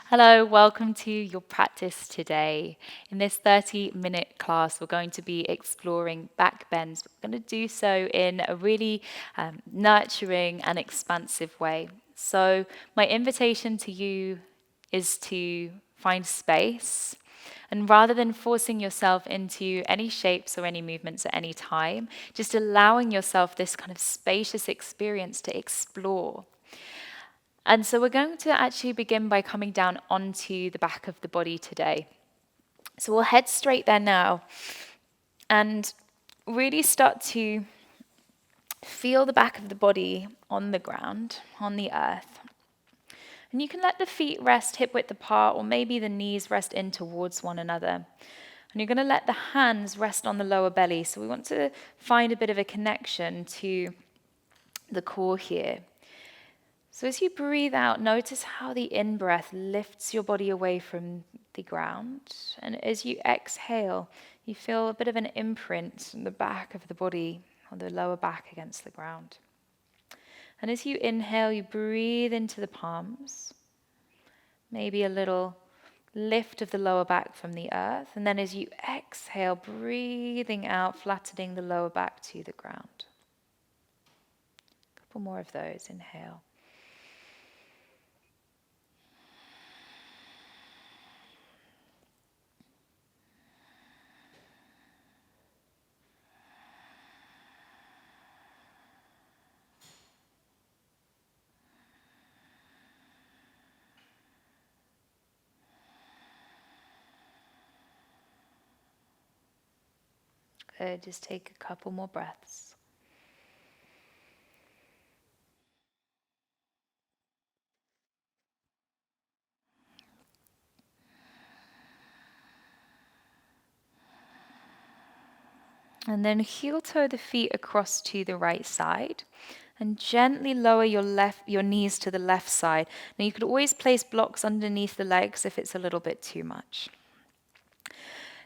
Hello, welcome to your practice today. In this 30-minute class, we're going to be exploring backbends. We're going to do so in a really nurturing and expansive way. So, my invitation to you is to find space. And rather than forcing yourself into any shapes or any movements at any time, just allowing yourself this kind of spacious experience to explore. And so we're going to actually begin by coming down onto the back of the body today. So we'll head straight there now and really start to feel the back of the body on the ground, on the earth. And you can let the feet rest hip width apart, or maybe the knees rest in towards one another. And you're going to let the hands rest on the lower belly. So we want to find a bit of a connection to the core here. So as you breathe out, notice how the in-breath lifts your body away from the ground. And as you exhale, you feel a bit of an imprint in the back of the body, or the lower back against the ground. And as you inhale, you breathe into the palms, maybe a little lift of the lower back from the earth. And then as you exhale, breathing out, flattening the lower back to the ground. A couple more of those. Inhale. Good. Just take a couple more breaths. And then heel toe the feet across to the right side and gently lower your knees to the left side. Now you could always place blocks underneath the legs if it's a little bit too much.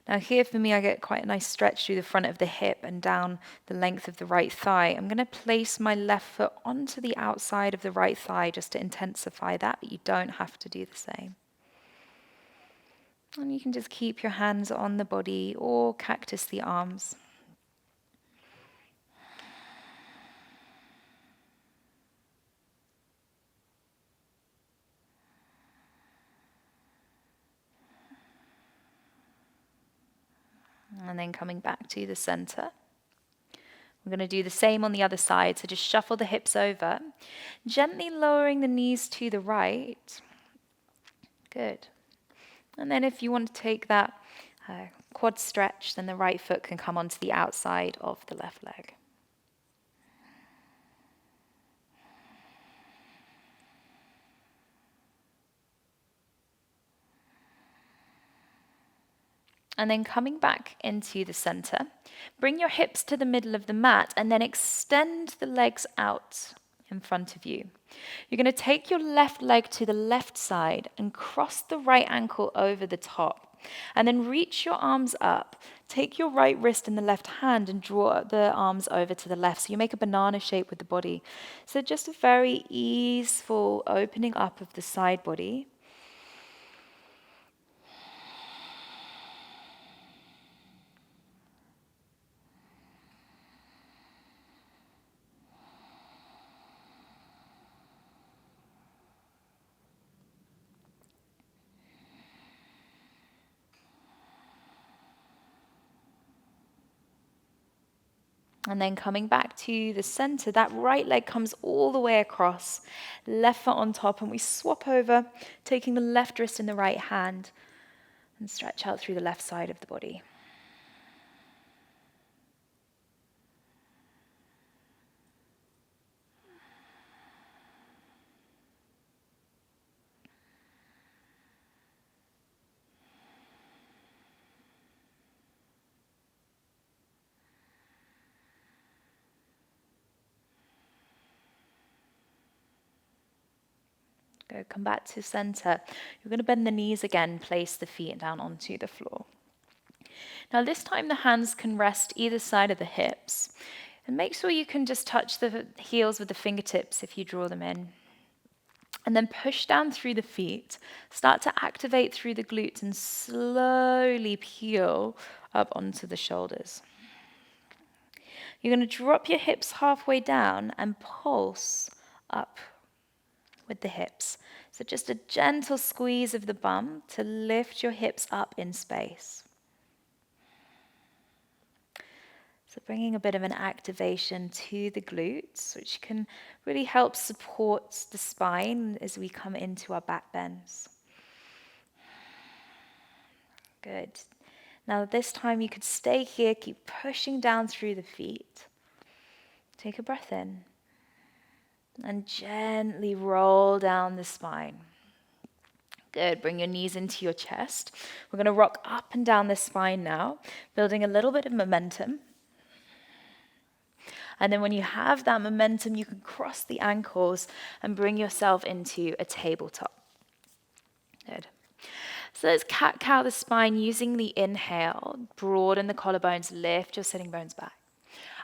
Now here for me, I get quite a nice stretch through the front of the hip and down the length of the right thigh. I'm going to place my left foot onto the outside of the right thigh just to intensify that, but you don't have to do the same. And you can just keep your hands on the body or cactus the arms. And then coming back to the center. We're going to do the same on the other side. So just shuffle the hips over, gently lowering the knees to the right. Good. And then if you want to take that quad stretch, then the right foot can come onto the outside of the left leg. And then coming back into the center, bring your hips to the middle of the mat and then extend the legs out in front of you. You're going to take your left leg to the left side and cross the right ankle over the top. And then reach your arms up. Take your right wrist in the left hand and draw the arms over to the left. So you make a banana shape with the body. So just a very easeful opening up of the side body. And then coming back to the center, that right leg comes all the way across, left foot on top, and we swap over, taking the left wrist in the right hand and stretch out through the left side of the body. Go, come back to center. You're going to bend the knees again, place the feet down onto the floor. Now this time the hands can rest either side of the hips. And make sure you can just touch the heels with the fingertips if you draw them in. And then push down through the feet. Start to activate through the glutes and slowly peel up onto the shoulders. You're going to drop your hips halfway down and pulse up with the hips. So just a gentle squeeze of the bum to lift your hips up in space. So bringing a bit of an activation to the glutes, which can really help support the spine as we come into our back bends. Good. Now this time you could stay here, keep pushing down through the feet. Take a breath in and gently roll down the spine. Good. Bring your knees into your chest. We're going to rock up and down the spine now, building a little bit of momentum. And then when you have that momentum, you can cross the ankles and bring yourself into a tabletop. Good. So let's cat-cow the spine using the inhale. Broaden the collarbones, lift your sitting bones back.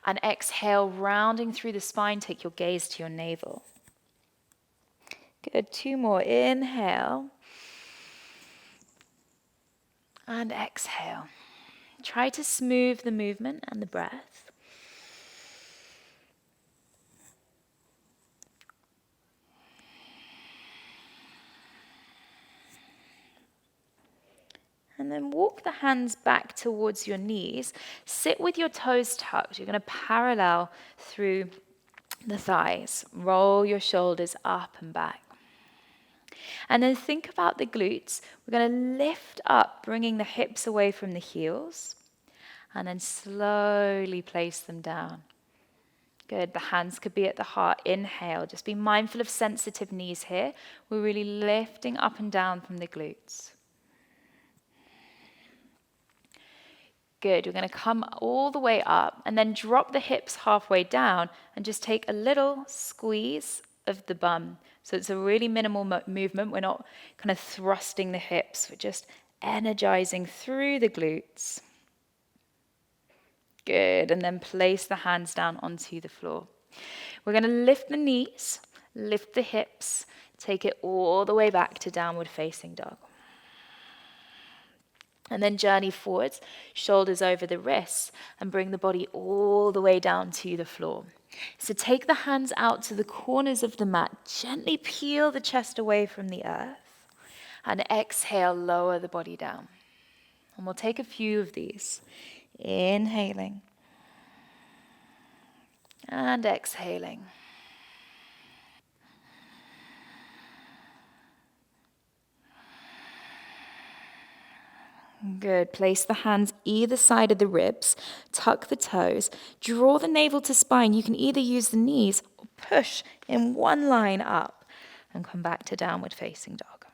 And exhale, rounding through the spine, take your gaze to your navel. Good. 2 more. Inhale. And exhale. Try to smooth the movement and the breath. And then walk the hands back towards your knees. Sit with your toes tucked. You're going to parallel through the thighs. Roll your shoulders up and back. And then think about the glutes. We're going to lift up, bringing the hips away from the heels. And then slowly place them down. Good. The hands could be at the heart. Inhale. Just be mindful of sensitive knees here. We're really lifting up and down from the glutes. Good. We're going to come all the way up and then drop the hips halfway down and just take a little squeeze of the bum. So it's a really minimal movement. We're not kind of thrusting the hips. We're just energizing through the glutes. Good. And then place the hands down onto the floor. We're going to lift the knees, lift the hips, take it all the way back to downward facing dog. And then journey forwards, shoulders over the wrists, and bring the body all the way down to the floor. So take the hands out to the corners of the mat. Gently peel the chest away from the earth. And exhale, lower the body down. And we'll take a few of these. Inhaling. And exhaling. Good. Place the hands either side of the ribs. Tuck the toes. Draw the navel to spine. You can either use the knees or push in one line up and come back to downward facing dog.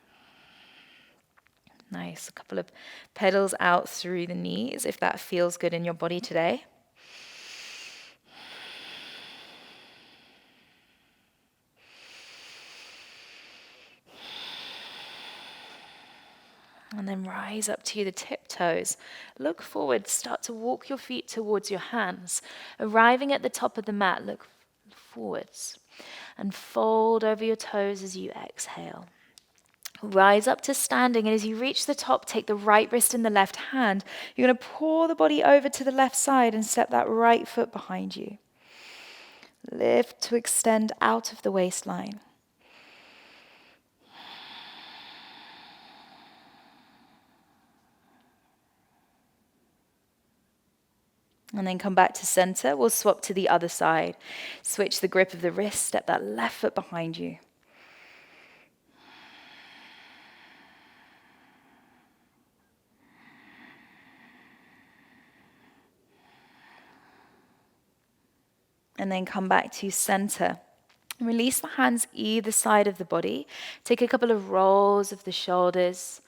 Nice. A couple of pedals out through the knees if that feels good in your body today. And then rise up to the tiptoes. Look forward. Start to walk your feet towards your hands. Arriving at the top of the mat, look forwards. And fold over your toes as you exhale. Rise up to standing, and as you reach the top, take the right wrist in the left hand. You're going to pour the body over to the left side and step that right foot behind you. Lift to extend out of the waistline. And then come back to center. We'll swap to the other side. Switch the grip of the wrist, step that left foot behind you. And then come back to center. Release the hands either side of the body. Take a couple of rolls of the shoulders,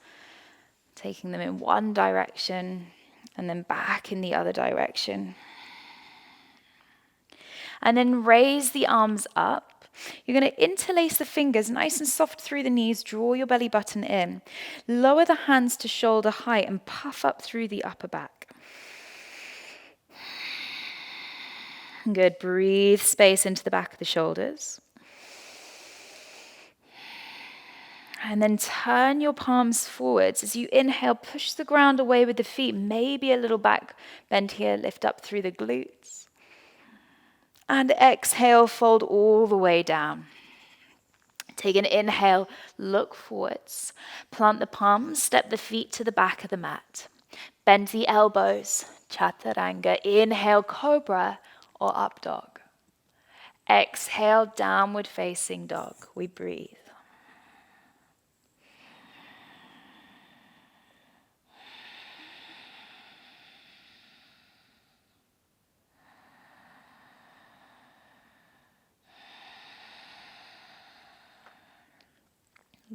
taking them in one direction and then back in the other direction. And then raise the arms up. You're going to interlace the fingers nice and soft through the knees. Draw your belly button in. Lower the hands to shoulder height and puff up through the upper back. Good. Breathe space into the back of the shoulders. And then turn your palms forwards. As you inhale, push the ground away with the feet. Maybe a little back bend here, lift up through the glutes. And exhale, fold all the way down. Take an inhale, look forwards. Plant the palms, step the feet to the back of the mat. Bend the elbows, chaturanga. Inhale, cobra or up dog. Exhale, downward facing dog. We breathe.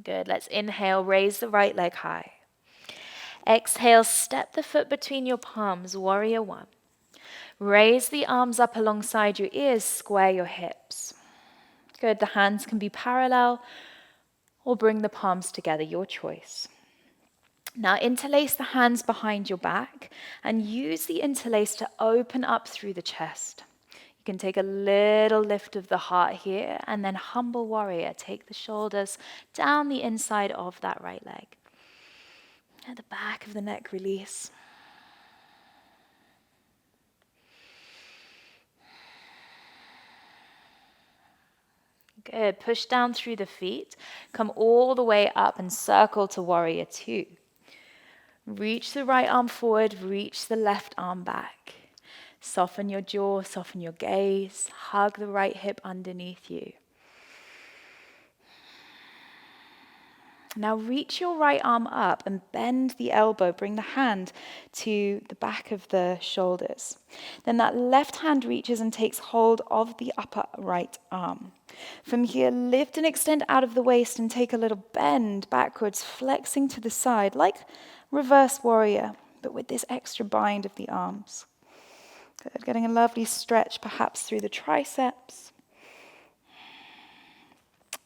Good. Let's inhale, raise the right leg high. Exhale, step the foot between your palms, warrior one. Raise the arms up alongside your ears, square your hips. Good. The hands can be parallel or bring the palms together, your choice. Now interlace the hands behind your back and use the interlace to open up through the chest. You can take a little lift of the heart here and then humble warrior. Take the shoulders down the inside of that right leg. At the back of the neck, release. Good. Push down through the feet. Come all the way up and circle to warrior two. Reach the right arm forward, reach the left arm back. Soften your jaw, soften your gaze. Hug the right hip underneath you. Now reach your right arm up and bend the elbow. Bring the hand to the back of the shoulders. Then that left hand reaches and takes hold of the upper right arm. From here, lift and extend out of the waist and take a little bend backwards, flexing to the side like reverse warrior, but with this extra bind of the arms. Good. Getting a lovely stretch perhaps through the triceps.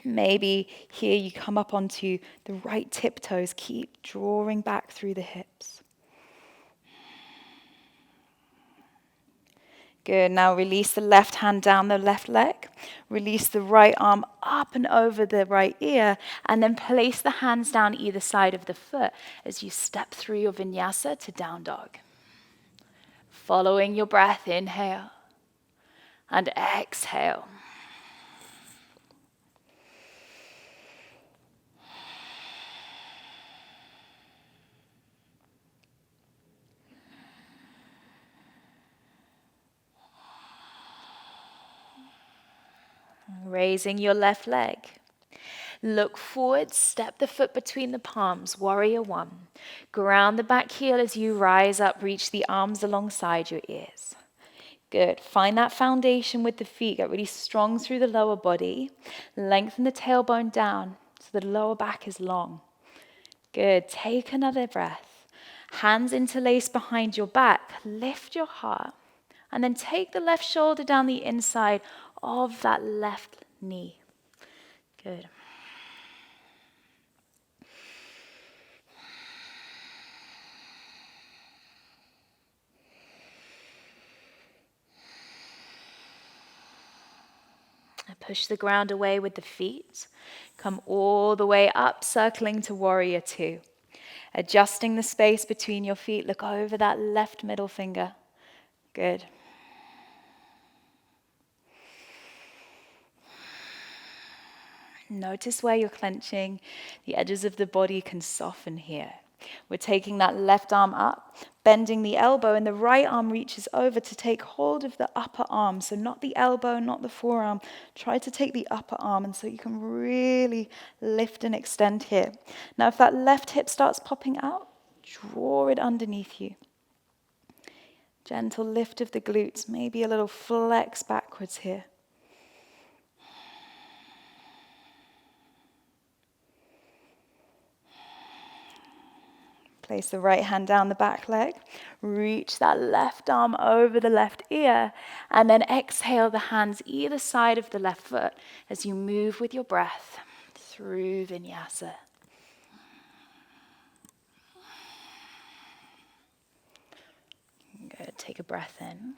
Maybe here you come up onto the right tiptoes. Keep drawing back through the hips. Good. Now release the left hand down the left leg. Release the right arm up and over the right ear. And then place the hands down either side of the foot as you step through your vinyasa to down dog. Following your breath, inhale and exhale. Raising your left leg. Look forward, step the foot between the palms, warrior one. Ground the back heel as you rise up, reach the arms alongside your ears. Good. Find that foundation with the feet. Get really strong through the lower body. Lengthen the tailbone down so the lower back is long. Good. Take another breath. Hands interlace behind your back. Lift your heart. And then take the left shoulder down the inside of that left knee. Good. Push the ground away with the feet. Come all the way up, circling to warrior two. Adjusting the space between your feet. Look over that left middle finger. Good. Notice where you're clenching. The edges of the body can soften here. We're taking that left arm up, bending the elbow, and the right arm reaches over to take hold of the upper arm. So not the elbow, not the forearm. Try to take the upper arm, and so you can really lift and extend here. Now, if that left hip starts popping out, draw it underneath you. Gentle lift of the glutes, maybe a little flex backwards here. Place the right hand down the back leg. Reach that left arm over the left ear. And then exhale the hands either side of the left foot as you move with your breath through vinyasa. Good. Take a breath in.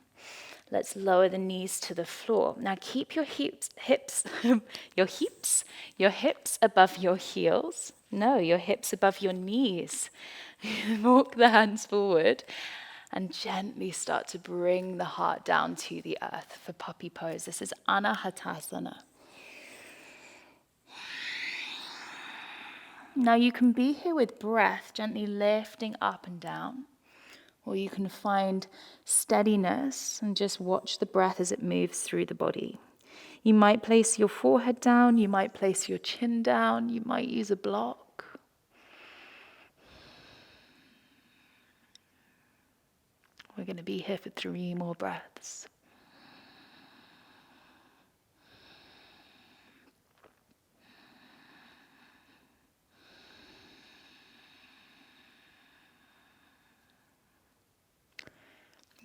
Let's lower the knees to the floor. Now keep your your hips above your heels. No, your hips above your knees. Walk the hands forward and gently start to bring the heart down to the earth for puppy pose. This is Anahatasana. Now you can be here with breath, gently lifting up and down. Or you can find steadiness and just watch the breath as it moves through the body. You might place your forehead down, you might place your chin down, you might use a block. We're going to be here for 3 more breaths.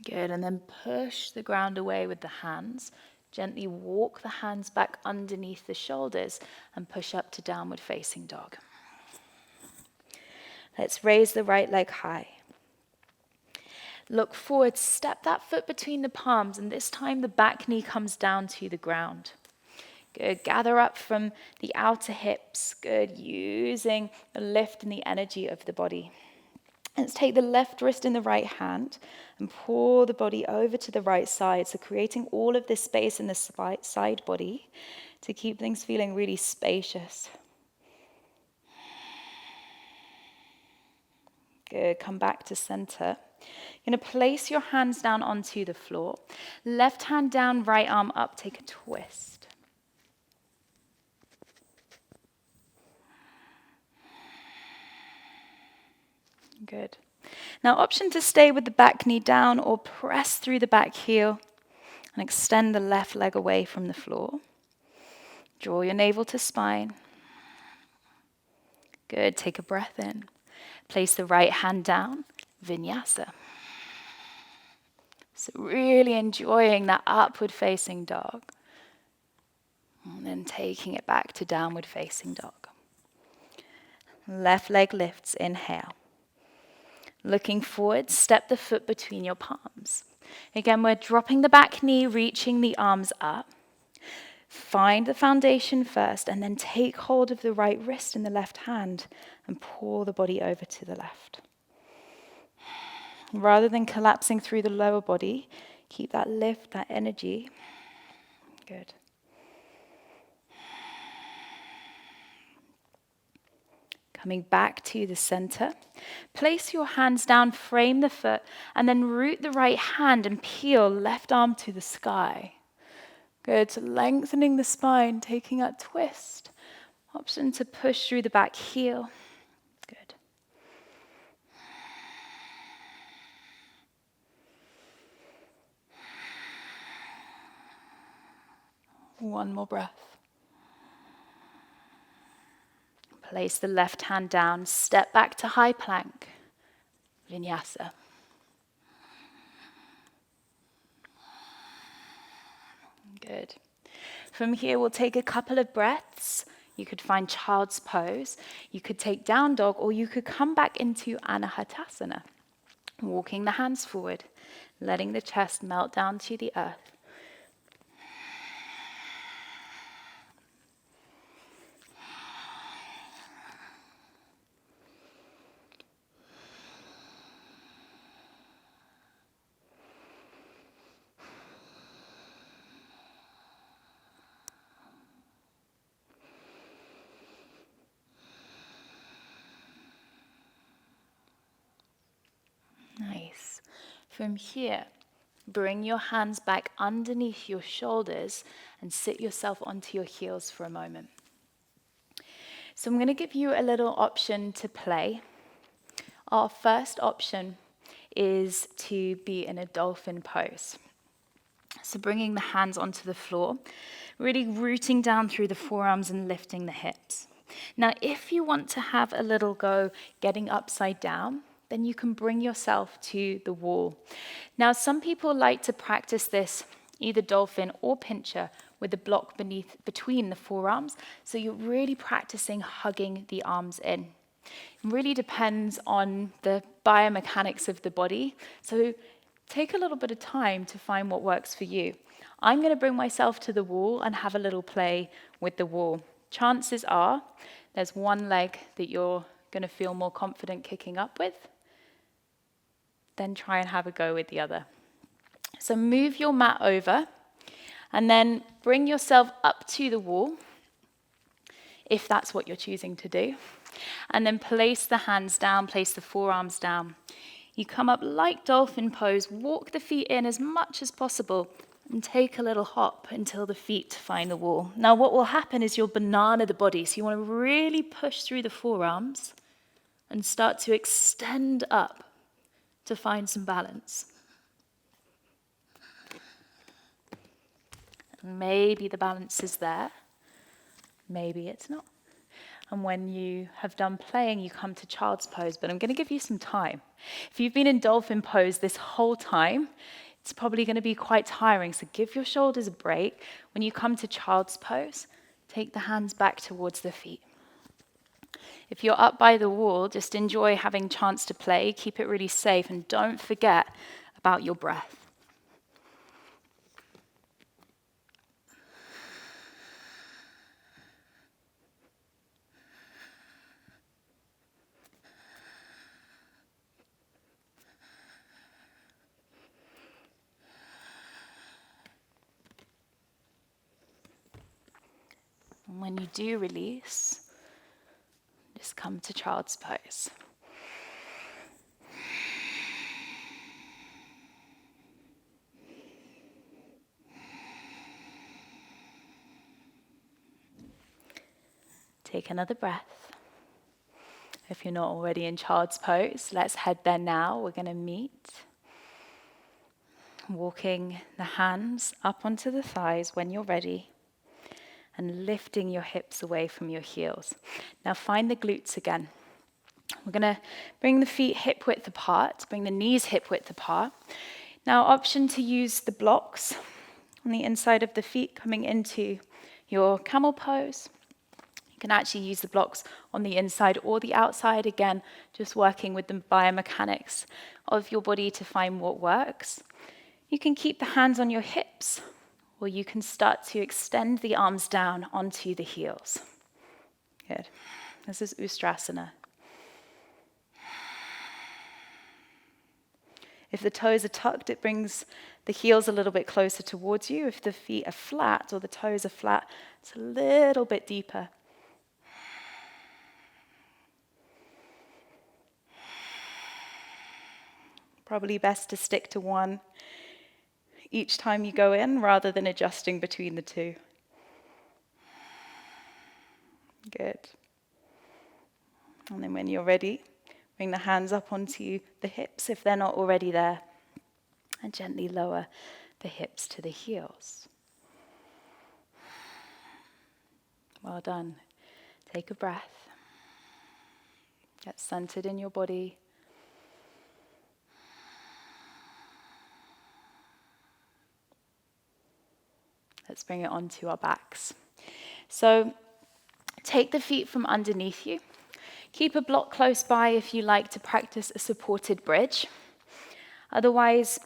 Good, and then push the ground away with the hands. Gently walk the hands back underneath the shoulders and push up to downward facing dog. Let's raise the right leg high. Look forward, step that foot between the palms, and this time the back knee comes down to the ground. Good, gather up from the outer hips. Good, using the lift and the energy of the body. Let's take the left wrist in the right hand and pull the body over to the right side. So creating all of this space in the side body to keep things feeling really spacious. Good, come back to center. You're going to place your hands down onto the floor. Left hand down, right arm up, take a twist. Good. Now, option to stay with the back knee down or press through the back heel and extend the left leg away from the floor. Draw your navel to spine. Good. Take a breath in. Place the right hand down, vinyasa. So really enjoying that upward facing dog. And then taking it back to downward facing dog. Left leg lifts, inhale. Looking forward, step the foot between your palms. Again, we're dropping the back knee, reaching the arms up. Find the foundation first, and then take hold of the right wrist in the left hand and pull the body over to the left. Rather than collapsing through the lower body, keep that lift, that energy. Good. Coming back to the center. Place your hands down, frame the foot, and then root the right hand and peel left arm to the sky. Good, so lengthening the spine, taking that twist. Option to push through the back heel. Good. One more breath. Place the left hand down, step back to high plank, vinyasa. Good. From here, we'll take a couple of breaths. You could find child's pose, you could take down dog, or you could come back into Anahatasana, walking the hands forward, letting the chest melt down to the earth. Nice. From here, bring your hands back underneath your shoulders and sit yourself onto your heels for a moment. So I'm going to give you a little option to play. Our first option is to be in a dolphin pose. So bringing the hands onto the floor, really rooting down through the forearms and lifting the hips. Now, if you want to have a little go getting upside down, then you can bring yourself to the wall. Now, some people like to practice this, either dolphin or pincher, with a block between the forearms. So you're really practicing hugging the arms in. It really depends on the biomechanics of the body. So take a little bit of time to find what works for you. I'm going to bring myself to the wall and have a little play with the wall. Chances are there's one leg that you're going to feel more confident kicking up with. Then try and have a go with the other. So move your mat over and then bring yourself up to the wall, if that's what you're choosing to do. And then place the hands down, place the forearms down. You come up like Dolphin Pose, walk the feet in as much as possible, and take a little hop until the feet find the wall. Now what will happen is you'll banana the body, so you want to really push through the forearms and start to extend up to find some balance. Maybe the balance is there, maybe it's not. And when you have done playing, you come to child's pose, but I'm going to give you some time. If you've been in dolphin pose this whole time, it's probably going to be quite tiring, so give your shoulders a break. When you come to child's pose, take the hands back towards the feet. If you're up by the wall, just enjoy having chance to play, keep it really safe, and don't forget about your breath. And when you do release, just come to child's pose. Take another breath. If you're not already in child's pose, let's head there now. We're going to meet. Walking the hands up onto the thighs when you're ready. And lifting your hips away from your heels. Now find the glutes again. We're going to bring the feet hip width apart, bring the knees hip width apart. Now option to use the blocks on the inside of the feet coming into your camel pose. You can actually use the blocks on the inside or the outside, again, just working with the biomechanics of your body to find what works. You can keep the hands on your hips, or you can start to extend the arms down onto the heels. Good. This is Ustrasana. If the toes are tucked, it brings the heels a little bit closer towards you. If the feet are flat or the toes are flat, it's a little bit deeper. Probably best to stick to one each time you go in, rather than adjusting between the two. Good. And then when you're ready, bring the hands up onto the hips if they're not already there, and gently lower the hips to the heels. Well done. Take a breath. Get centered in your body. Let's bring it onto our backs. So take the feet from underneath you. Keep a block close by if you like to practice a supported bridge. Otherwise,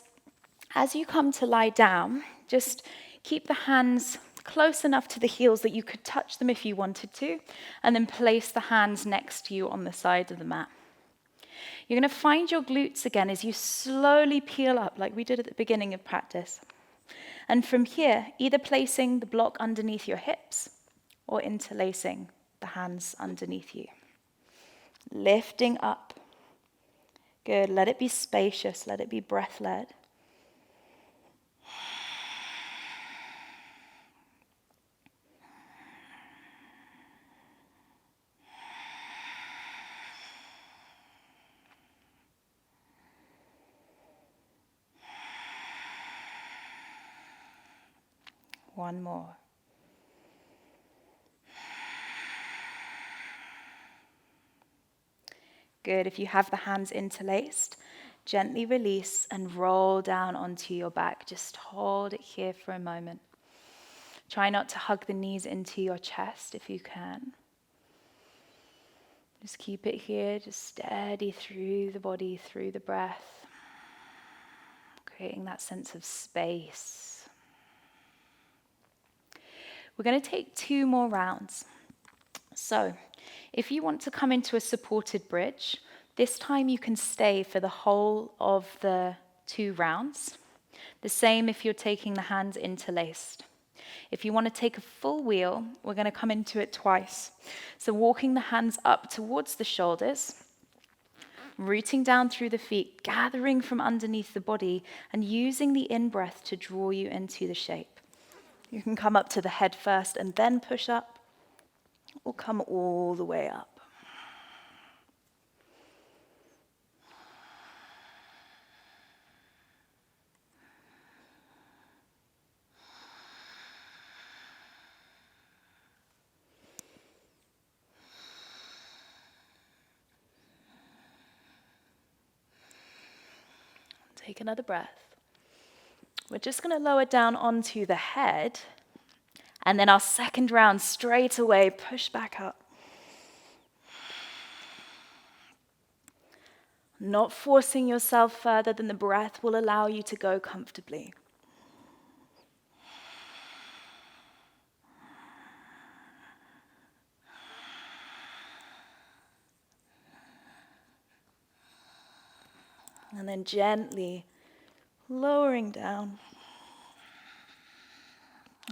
as you come to lie down, just keep the hands close enough to the heels that you could touch them if you wanted to, and then place the hands next to you on the side of the mat. You're going to find your glutes again as you slowly peel up like we did at the beginning of practice. And from here, either placing the block underneath your hips or interlacing the hands underneath you. Lifting up. Good. Let it be spacious. Let it be breath-led. One more. Good. If you have the hands interlaced, gently release and roll down onto your back. Just hold it here for a moment. Try not to hug the knees into your chest if you can. Just keep it here, just steady through the body, through the breath. creating that sense of space. We're going to take 2 more rounds. So, if you want to come into a supported bridge, this time you can stay for the whole of the 2 rounds. The same if you're taking the hands interlaced. If you want to take a full wheel, we're going to come into it twice. So walking the hands up towards the shoulders, rooting down through the feet, gathering from underneath the body, and using the in-breath to draw you into the shape. You can come up to the head first and then push up, or come all the way up. Take another breath. We're just going to lower down onto the head, and then our second round, straight away, push back up. Not forcing yourself further than the breath will allow you to go comfortably. And then gently lowering down.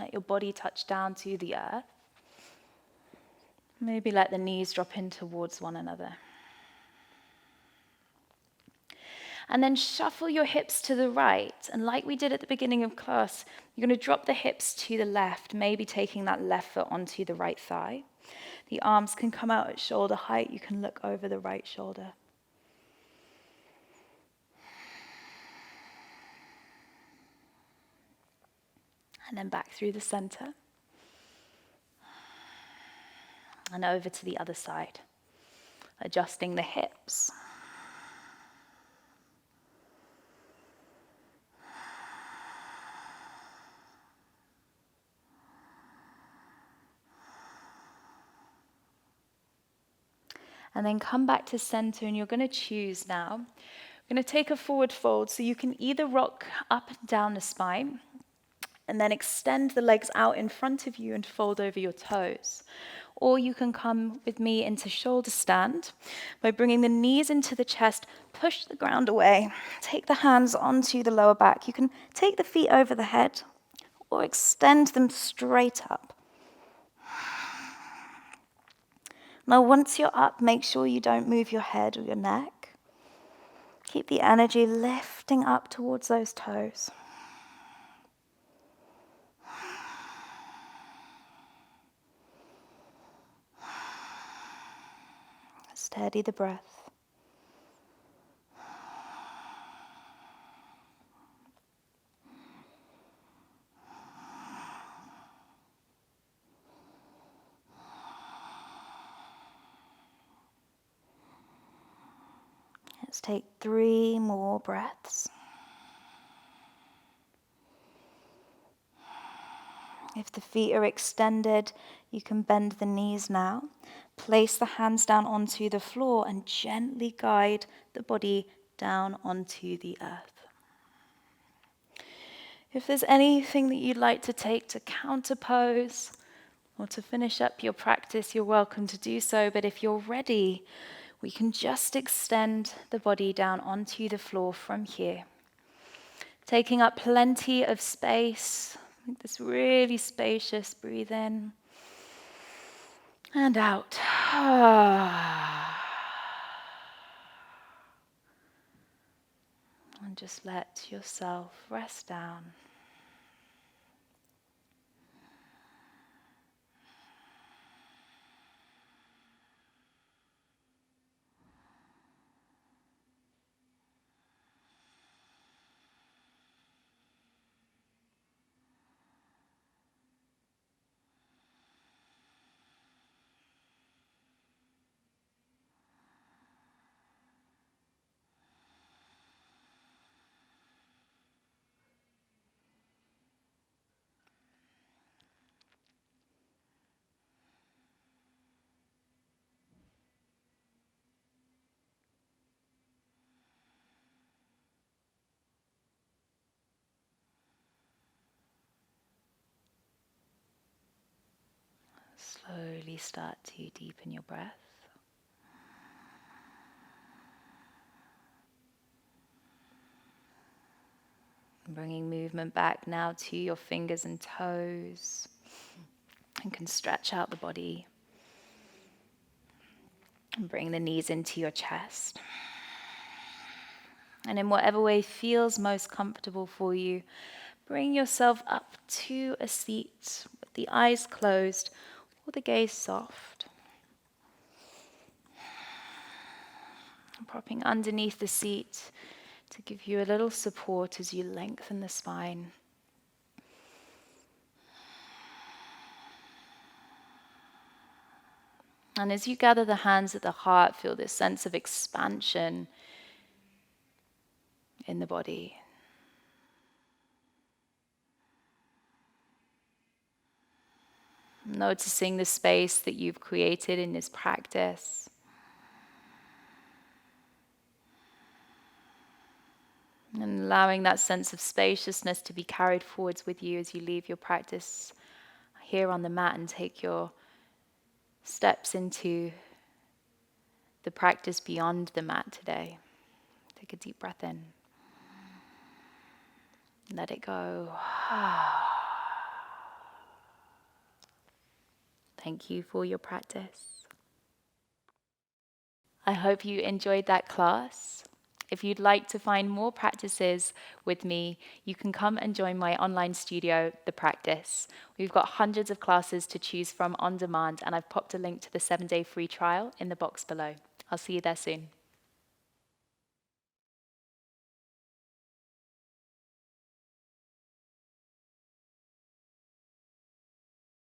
Let your body touch down to the earth. Maybe let the knees drop in towards one another. And then shuffle your hips to the right. And like we did at the beginning of class, you're going to drop the hips to the left, maybe taking that left foot onto the right thigh. The arms can come out at shoulder height. You can look over the right shoulder. And then back through the center. And over to the other side. Adjusting the hips. And then come back to center, and you're going to choose now. We're going to take a forward fold, so you can either rock up and down the spine, and then extend the legs out in front of you and fold over your toes. Or you can come with me into shoulder stand by bringing the knees into the chest, push the ground away, take the hands onto the lower back. You can take the feet over the head or extend them straight up. Now, once you're up, make sure you don't move your head or your neck. Keep the energy lifting up towards those toes. Steady the breath. Let's take 3 more breaths. If the feet are extended, you can bend the knees now. Place the hands down onto the floor and gently guide the body down onto the earth. If there's anything that you'd like to take to counter pose or to finish up your practice, you're welcome to do so. But if you're ready, we can just extend the body down onto the floor from here. Taking up plenty of space. Make this really spacious. Breathe in and out. And just let yourself rest down. slowly start to deepen your breath. Bringing movement back now to your fingers and toes. And can stretch out the body. And bring the knees into your chest. And in whatever way feels most comfortable for you, bring yourself up to a seat with the eyes closed or the gaze soft. Propping underneath the seat to give you a little support as you lengthen the spine. And as you gather the hands at the heart, feel this sense of expansion in the body. Noticing the space that you've created in this practice. And allowing that sense of spaciousness to be carried forwards with you as you leave your practice here on the mat and take your steps into the practice beyond the mat today. Take a deep breath in. Let it go. Thank you for your practice. I hope you enjoyed that class. If you'd like to find more practices with me, you can come and join my online studio, The Practice. We've got hundreds of classes to choose from on demand, and I've popped a link to the 7-day free trial in the box below. I'll see you there soon.